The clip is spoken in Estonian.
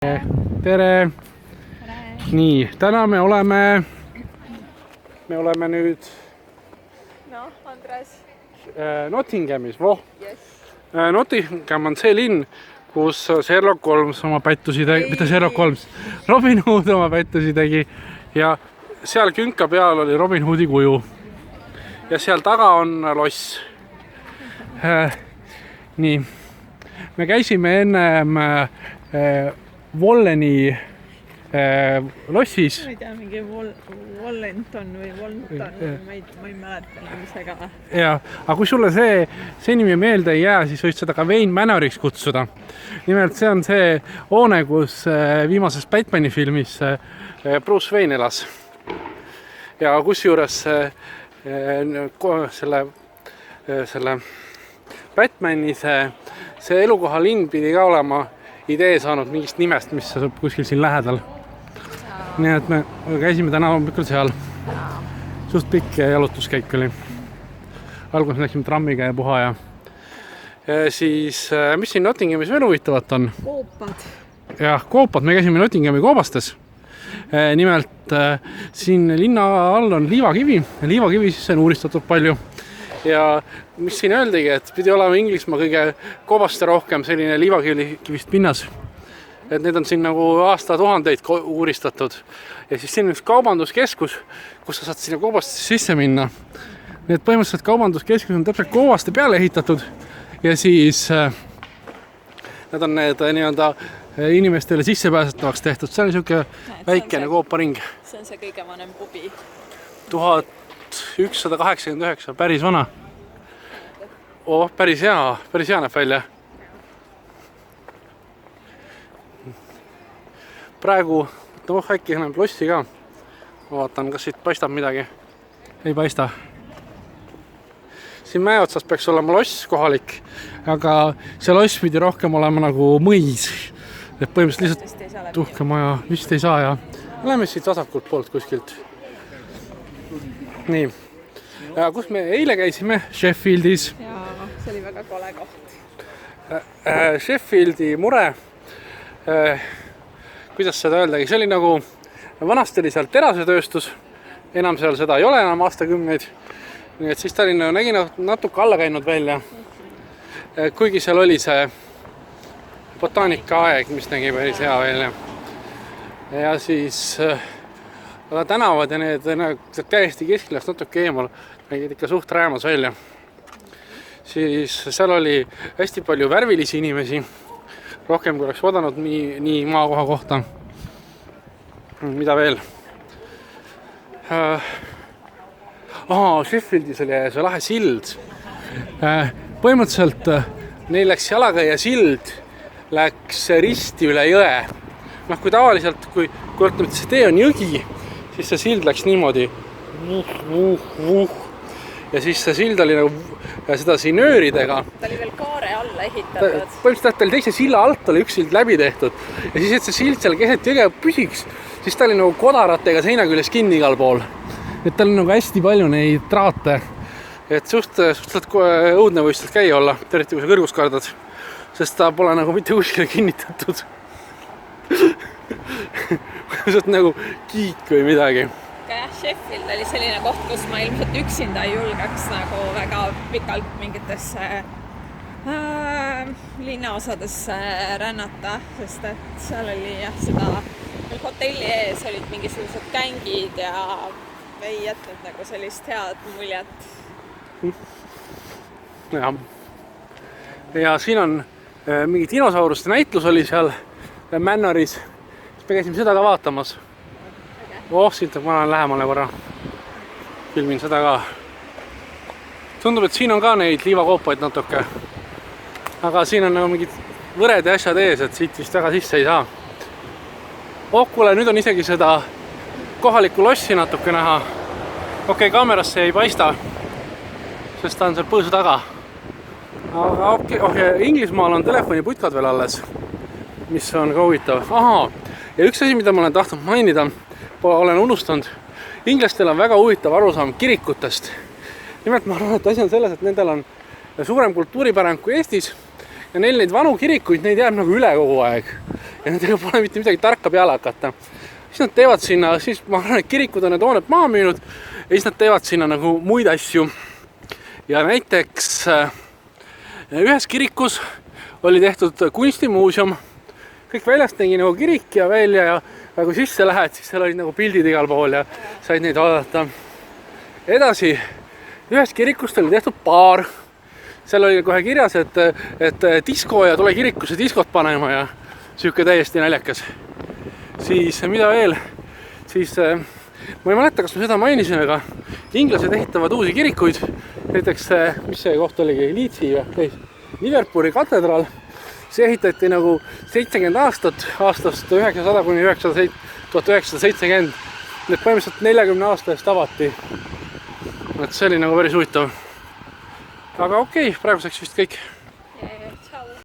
Tere! Nii, täna me oleme nüüd Andres. Nottinghamis. Voh. Yes. Nottingham on see linn, kus Sherlock Holmes oma pättusi tegi, mitte Sherlock Holmes, Robin Hood oma pättusi tegi ja seal künka peal oli Robin Hoodi kuju ja seal taga on loss. Nii, me käisime ennem Walleni lossis. Ma ei tea, mingi Wallenton või Wallenton, ma ei mäleta nimisega. Ja, aga kui sulle see nimi meelde ei jää, siis võid seda ka Wayne Manoriks kutsuda. Nimelt see on see hoone, kus viimases Batmani filmis Bruce Wayne elas. Ja kus juures selle Batmani see elukoha linn pidi ka olema idee saanud mingist nimest, mis asub kuskil siin lähedal. Nii et me käisime täna hommikul seal. Suht pikk jalutuskäik oli. Alguses läksime trammiga ja puha ja siis, mis siin Nottinghamis veel huvitavat on? Koopad. Jah, koopad. Me käisime Nottinghami koobastes. Nimelt siin linna all on liivakivi. Liivakivi siis on uuristatud palju. Ja mis siin öeldigi, et pidi olema Inglismaa kõige koobaste rohkem selline liivakivist pinnas. Et need on siin nagu aastatuhandeid uuristatud. Ja siis siin on üks kaubanduskeskus, kus sa saad sinna koobastesse sisse minna. Need põhimõtteliselt kaubanduskeskus on täpselt koobaste peale ehitatud. Ja siis need on need nii-öelda inimestele sissepääsetavaks tehtud. See on niisugune väikene kooparing. See on see kõige vanem pubi. 1189, päris vana. Päris hea näeb välja. Praegu, äkki näeb lossi ka. Ma vaatan, kas siit paistab midagi. Ei paista. Siin mäe otsas peaks olema loss kohalik, aga see loss pidi rohkem olema nagu mõis. Et põhimõtteliselt lihtsalt tuhke maja, vist ei saa ja läheme siit vasakult poolt kuskilt. Nii, kus me eile käisime Sheffieldis. Ja see oli väga kole koht. Sheffieldi mure, kuidas seda öeldagi, see oli nagu, vanasti oli seal terasetööstus, enam seal seda ei ole enam aastakümneid. Nii et siis ta oli nägi natuke alla käinud välja. Kuigi seal oli see botaanikaaeg, mis nägi päris hea välja. Ja siis aga tänavad ja need täiesti kesklinnas natuke eemal nägid ikka suht räämas välja. Siis seal oli hästi palju värvilisi inimesi, rohkem kui oleks oodanud nii maakoha kohta. Mida veel? Sheffieldis oli see lahe sild. Põhimõtteliselt neil läks jalakäija sild, läks risti üle jõe. Kui tavaliselt, kui see tee on jõgi, siis see sild läks niimoodi ja siis see sild oli nagu seda sinööridega. Ta oli veel kaare alla ehitatud. Põhimõtteliselt oli teise silla alt oli üks sild läbi tehtud ja siis, et see sild seal keset jõge püsiks, siis ta oli nagu kodaratega seina küljes kinni igal pool. Et tal on nagu hästi palju neid traate, et suhteliselt õudne võis seal käia olla, eriti kui sa kõrgus kardad, sest ta pole nagu mitte kuskile kinnitatud. Kuselt nagu kiik või midagi. Sheffield oli selline koht, kus ma ilmselt üksinda ei julgeks nagu väga pikalt mingitesse linnaosadesse rännata, sest et seal oli seda hotelli ees olid mingisugused gängid ja ei jätnud nagu sellist head muljet. Ja siin on mingi dinosauruste näitlus oli seal Manoris. Me käisime seda ka vaatamas. Siit ma olen lähemale korra. Filmin seda ka. Tundub, et siin on ka neid liivakoopaid natuke. Aga siin on nagu mingid võred ja asjad ees, et siit vist väga sisse ei saa. Kuule, nüüd on isegi seda kohalikku lossi natuke näha. Kaamerasse ei paista, sest ta on seal põõsu taga. Aga Inglismaal on telefoniputkad veel alles, mis on ka huvitav. Ja üks asi, mida ma olen tahtnud mainida, olen unustanud. Inglastel on väga huvitav arusaam kirikutest. Nimelt ma arvan, et asi on selles, et nendel on suurem kultuuripärand kui Eestis ja neil neid vanu kirikuid, neid jääb nagu üle kogu aeg. ja nendega pole mitte midagi tarka peale hakata. Siis nad teevad sinna, siis ma arvan, et kirikud on need hooned maha müünud ja siis nad teevad sinna nagu muid asju. Ja näiteks ühes kirikus oli tehtud kunstimuuseum, kõik väljast nägi nagu kirik ja välja ja kui sisse lähed, siis seal olid nagu pildid igal pool ja said neid vaadata. Edasi, ühest kirikust oli tehtud baar. Seal oli kohe kirjas, et disko ja tule kirikusse diskot panema ja siuke täiesti näljakas. Siis mida veel? Siis ma ei mäleta, kas ma seda mainisin, aga inglased ehitavad uusi kirikuid. Näiteks, mis see koht oligi? Leedsi või? Liverpooli katedraal. See ehitati nagu 70 aastat, aastast 900 kuni 1970. Need põhimõtteliselt 40 aasta eest avati. Et see oli nagu päris huvitav. Aga okei, praeguseks vist kõik.